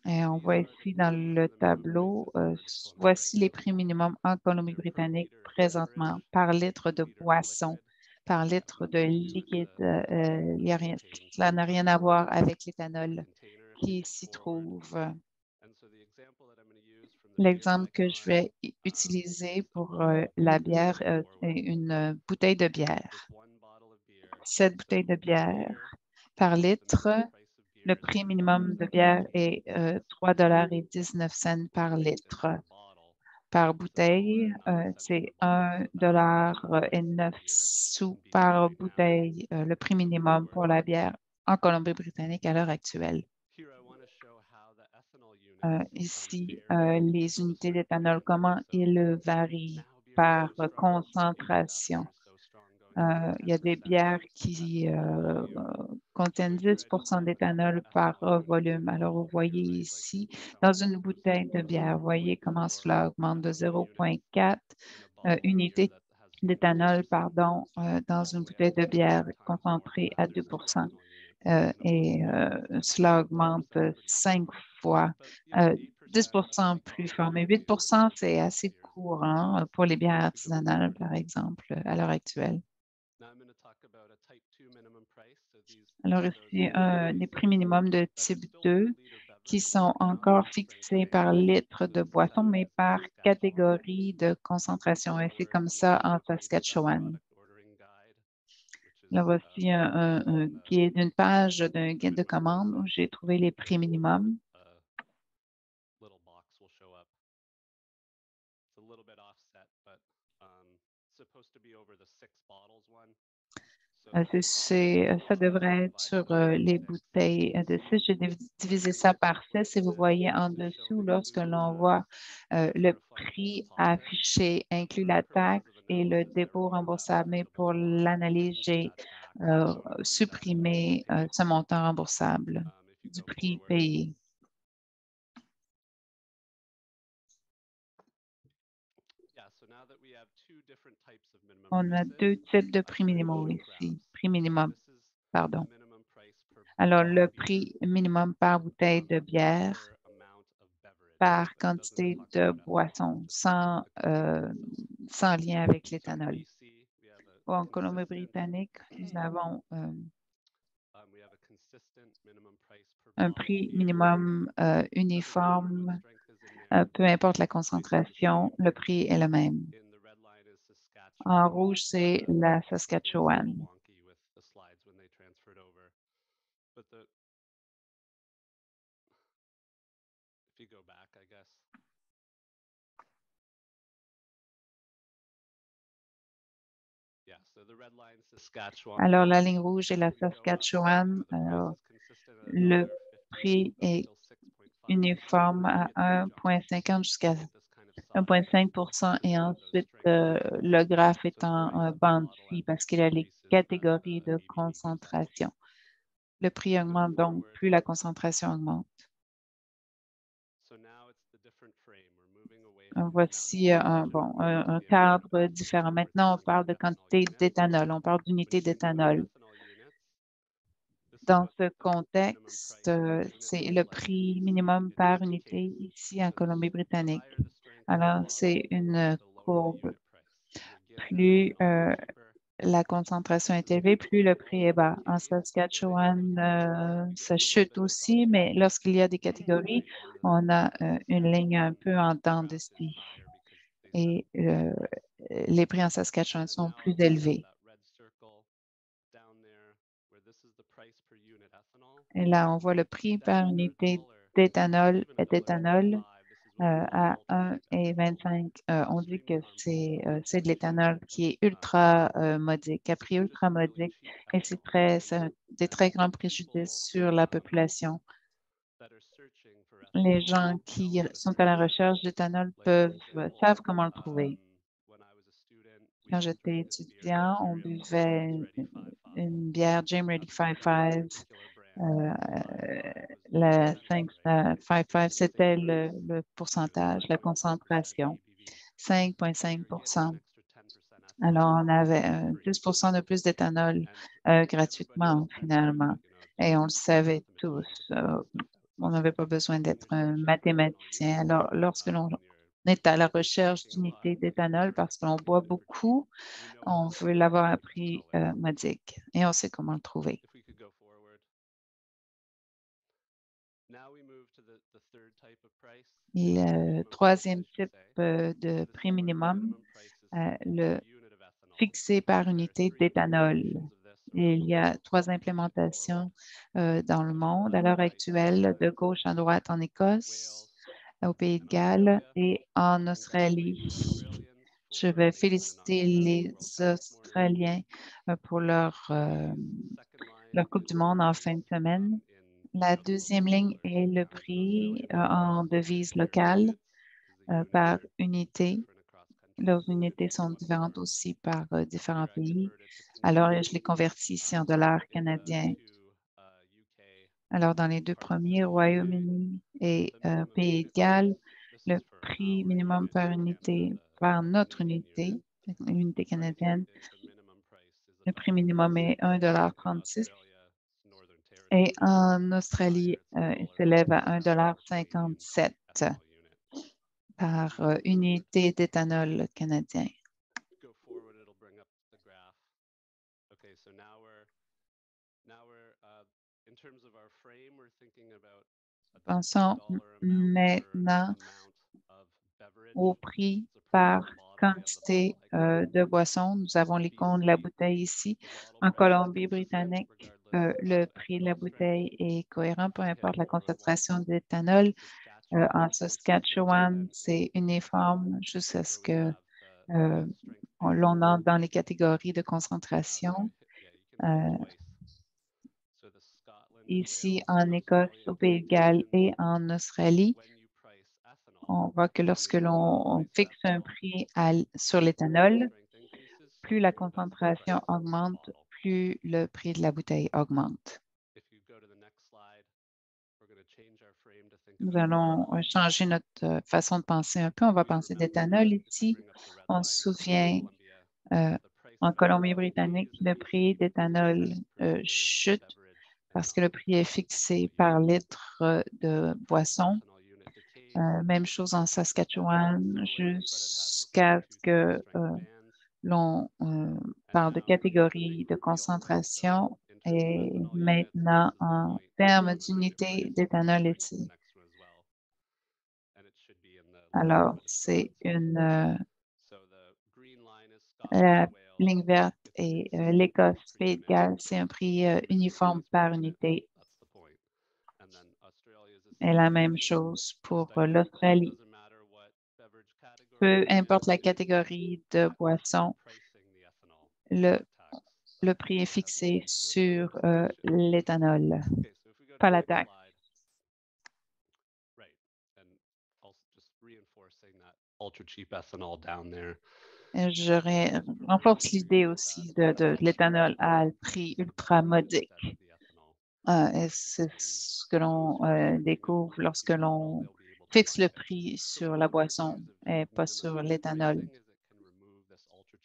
S1: Et on voit ici dans le tableau, voici les prix minimums en Colombie-Britannique présentement par litre de boisson, par litre de liquide. Cela n'a rien à voir avec l'éthanol qui s'y trouve. L'exemple que je vais utiliser pour la bière, c'est une bouteille de bière. Cette bouteille de bière par litre, le prix minimum de bière est 3,19 $ par litre. Par bouteille, c'est 1,09 $ par bouteille, le prix minimum pour la bière en Colombie-Britannique à l'heure actuelle. Ici, les unités d'éthanol, comment ils varient par concentration. Il y a des bières qui contiennent 10 % d'éthanol par volume. Alors, vous voyez ici, dans une bouteille de bière, vous voyez comment cela augmente de 0,4 unités d'éthanol, dans une bouteille de bière concentrée à 2 %. Et cela augmente 5 fois, 10 % plus fort. Mais 8 %, c'est assez courant pour les bières artisanales, par exemple, à l'heure actuelle. Alors ici, les prix minimums de type 2 qui sont encore fixés par litre de boisson, mais par catégorie de concentration. Et c'est comme ça en Saskatchewan. Là, voici un guide, une page d'un guide de commande où j'ai trouvé les prix minimums. Ça devrait être sur les bouteilles de 6. J'ai divisé ça par 6 et vous voyez en dessous, lorsque l'on voit le prix affiché inclut la taxe et le dépôt remboursable. Mais pour l'analyse, j'ai supprimé ce montant remboursable du prix payé. On a deux types de prix minimum ici. Prix minimum, pardon. Alors, le prix minimum par bouteille de bière par quantité de boisson, sans lien avec l'éthanol. En Colombie-Britannique, nous avons un prix minimum uniforme, peu importe la concentration, le prix est le même. En rouge, c'est la Saskatchewan. Alors, la ligne rouge est la Saskatchewan. Alors, le prix est uniforme à 1,50 jusqu'à 1,5 % et ensuite, le graphe est en bande ci parce qu'il y a les catégories de concentration. Le prix augmente donc plus la concentration augmente. Voici un cadre différent. Maintenant, on parle de quantité d'éthanol, on parle d'unité d'éthanol. Dans ce contexte, c'est le prix minimum par unité ici en Colombie-Britannique. Alors, c'est une courbe. Plus la concentration est élevée, plus le prix est bas. En Saskatchewan, ça chute aussi, mais lorsqu'il y a des catégories, on a une ligne un peu en dents de scie. Et les prix en Saskatchewan sont plus élevés. Et là, on voit le prix par unité d'éthanol à 1,25. On dit que c'est de l'éthanol qui est ultra modique, à prix ultra modique, et c'est des très grands préjudices sur la population. Les gens qui sont à la recherche d'éthanol savent comment le trouver. Quand j'étais étudiant, on buvait une bière Jim Ready 5.5. La 5.5, c'était le pourcentage, la concentration, 5,5 %. Alors, on avait 10 % de plus d'éthanol gratuitement, finalement. Et on le savait tous. On n'avait pas besoin d'être un mathématicien. Alors, lorsque l'on est à la recherche d'unités d'éthanol parce que l'on boit beaucoup, on veut l'avoir à prix modique et on sait comment le trouver. Le troisième type de prix minimum, le fixé par unité d'éthanol. Il y a 3 implémentations dans le monde à l'heure actuelle, de gauche à droite en Écosse, au Pays de Galles et en Australie. Je vais féliciter les Australiens pour leur Coupe du monde en fin de semaine. La deuxième ligne est le prix en devise locale par unité. Leurs unités sont différentes aussi par différents pays. Alors, je les convertis ici en dollars canadiens. Alors, dans les deux premiers, Royaume-Uni et Pays de Galles, le prix minimum par unité, par notre unité, l'unité canadienne, le prix minimum est 1,36 $ et en Australie, il s'élève à 1,57 $ par unité d'éthanol canadien. Pensons maintenant au prix par quantité de boissons. Nous avons l'icône de la bouteille ici. En Colombie-Britannique, le prix de la bouteille est cohérent, peu importe la concentration d'éthanol. En Saskatchewan, c'est uniforme jusqu'à ce que l'on entre dans les catégories de concentration. Ici, en Écosse, au Pays de Galles et en Australie, on voit que lorsque l'on fixe un prix sur l'éthanol, plus la concentration augmente, plus le prix de la bouteille augmente. Nous allons changer notre façon de penser un peu. On va penser d'éthanol ici. On se souvient, en Colombie-Britannique, le prix d'éthanol chute parce que le prix est fixé par litre de boisson. Même chose en Saskatchewan, jusqu'à ce que l'on parle de catégorie de concentration et maintenant en termes d'unité d'éthanol ici. Alors, c'est la ligne verte et l'Écosse, Pays de Galles, c'est un prix uniforme par unité. Et la même chose pour l'Australie. Peu importe la catégorie de boisson, le prix est fixé sur l'éthanol, pas la taxe. Je renforce l'idée aussi de l'éthanol à prix ultra modique. C'est ce que l'on découvre lorsque l'on fixe le prix sur la boisson et pas sur l'éthanol.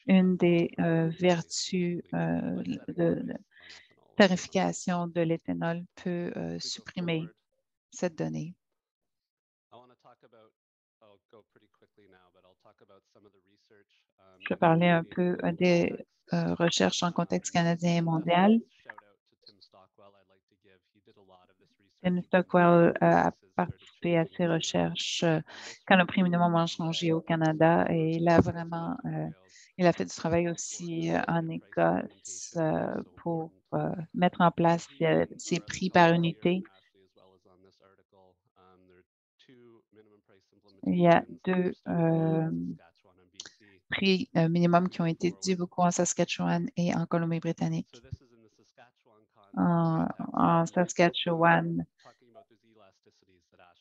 S1: Une des vertus de tarification de l'éthanol peut supprimer cette donnée. Je vais parler un peu des recherches en contexte canadien et mondial. Tim Stockwell a participé à ces recherches quand le prix minimum a changé au Canada et il a vraiment il a fait du travail aussi en Écosse pour mettre en place ces prix par unité. Il y a deux prix minimums qui ont été dits beaucoup en Saskatchewan et en Colombie-Britannique. En Saskatchewan,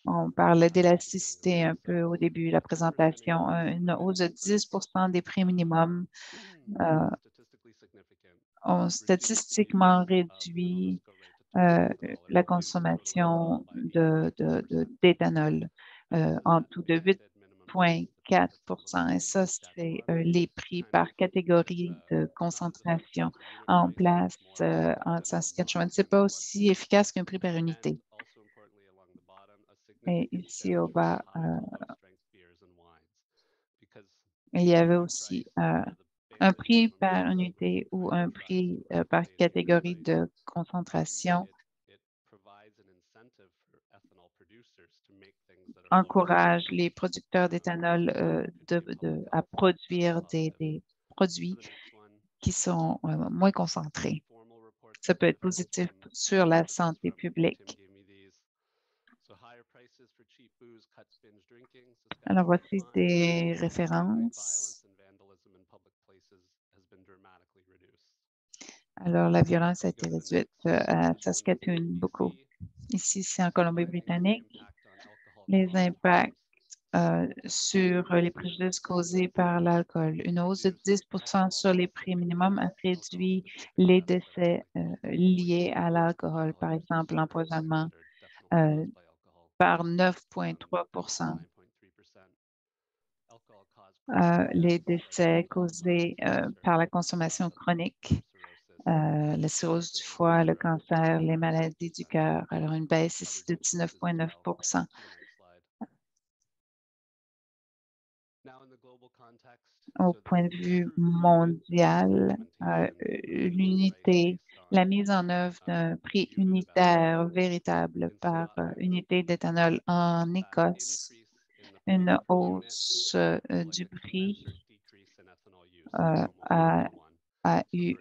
S1: on parlait d'élasticité un peu au début de la présentation, une hausse de 10 des prix minimums ont statistiquement réduit la consommation d'éthanol en tout de 8,4 et ça, c'est les prix par catégorie de concentration en place en Saskatchewan. Ce n'est pas aussi efficace qu'un prix par unité. Et ici au bas, il y avait aussi un prix par unité ou un prix par catégorie de concentration encourage les producteurs d'éthanol à produire des produits qui sont moins concentrés. Ça peut être positif sur la santé publique. Alors, voici des références. Alors, la violence a été réduite à Saskatoon beaucoup. Ici, c'est en Colombie-Britannique. Les impacts sur les préjudices causés par l'alcool. Une hausse de 10 sur les prix minimums a réduit les décès liés à l'alcool, par exemple l'empoisonnement, par 9,3 les décès causés par la consommation chronique, la cirrhose du foie, le cancer, les maladies du cœur. Alors, une baisse ici de 19,9 Au point de vue mondial, l'unité, la mise en œuvre d'un prix unitaire véritable par unité d'éthanol en Écosse, une hausse du prix a eu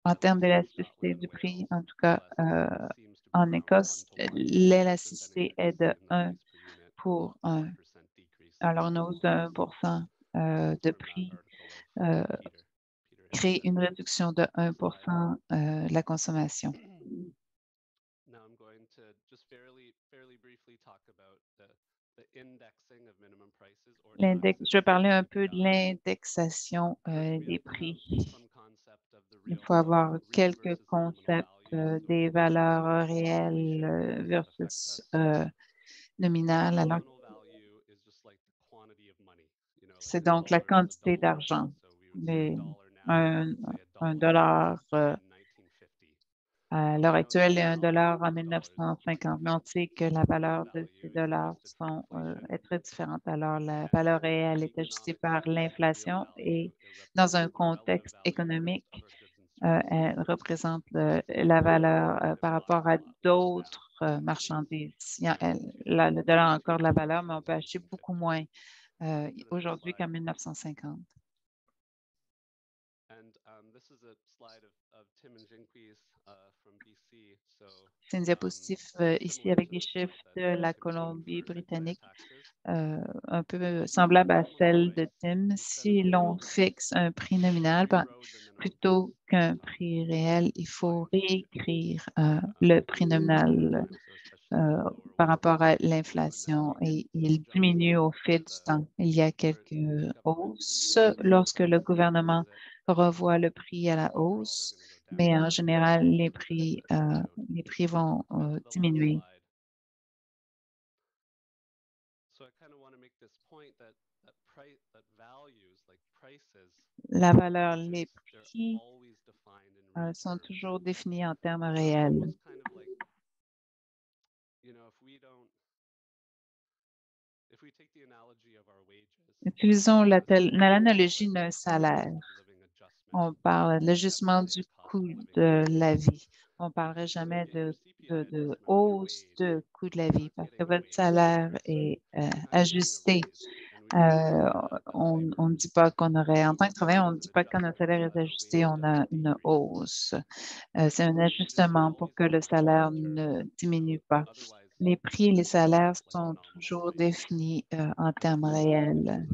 S1: en termes d'élasticité du prix, en tout cas en Écosse, l'élasticité est de 1 pour 1. Alors, une hausse de 1 de prix crée une réduction de 1 de la consommation. Je vais parler un peu de l'indexation des prix. Il faut avoir quelques concepts des valeurs réelles versus nominales. Alors, c'est donc la quantité d'argent. Un dollar à l'heure actuelle est $1 en 1950. Mais on sait que la valeur de ces dollars est très différente. Alors, la valeur réelle est ajustée par l'inflation et dans un contexte économique, elle représente la valeur par rapport à d'autres marchandises. Le dollar a encore de la valeur, mais on peut acheter beaucoup moins aujourd'hui qu'en 1950. C'est une diapositive ici avec des chiffres de la Colombie-Britannique, un peu semblable à celle de Tim. Si l'on fixe un prix nominal plutôt qu'un prix réel, il faut réécrire le prix nominal par rapport à l'inflation et il diminue au fil du temps. Il y a quelques hausses lorsque le gouvernement revoit le prix à la hausse, mais en général, les prix vont diminuer. La valeur, les prix sont toujours définis en termes réels. Utilisons l'analogie d'un salaire. On parle de l'ajustement du coût de la vie. On ne parlerait jamais de hausse de coût de la vie parce que votre salaire est ajusté. On ne dit pas qu'on aurait, en tant que travailleur, on ne dit pas que quand notre salaire est ajusté, on a une hausse. C'est un ajustement pour que le salaire ne diminue pas. Les prix et les salaires sont toujours définis en termes réels.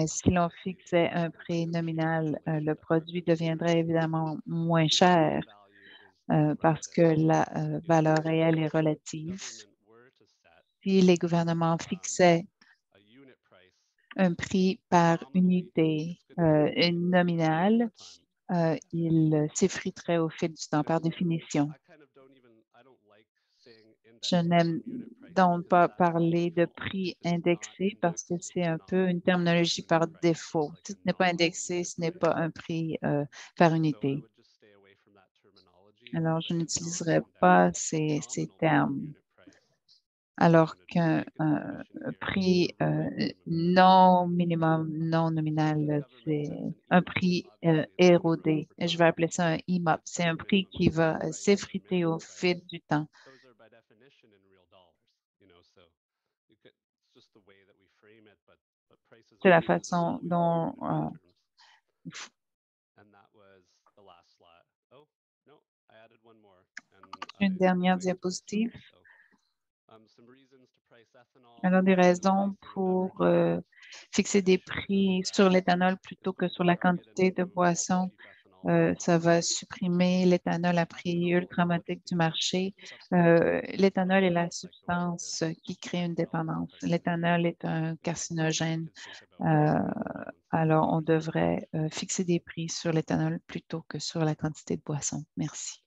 S1: Si l'on fixait un prix nominal, le produit deviendrait évidemment moins cher parce que la valeur réelle est relative. Si les gouvernements fixaient un prix par unité nominale, il s'effriterait au fil du temps par définition. Je n'aime donc pas parler de prix indexé parce que c'est un peu une terminologie par défaut. Si ce n'est pas indexé, ce n'est pas un prix par unité. Alors, je n'utiliserai pas ces termes. Alors qu'un prix non minimum, non nominal, c'est un prix érodé. Et je vais appeler ça un IMOP. C'est un prix qui va s'effriter au fil du temps. C'est la façon dont une dernière diapositive. Alors, des raisons pour fixer des prix sur l'éthanol plutôt que sur la quantité de boissons. Ça va supprimer l'éthanol à prix ultramodique du marché. L'éthanol est la substance qui crée une dépendance. L'éthanol est un carcinogène. Alors, on devrait fixer des prix sur l'éthanol plutôt que sur la quantité de boissons. Merci.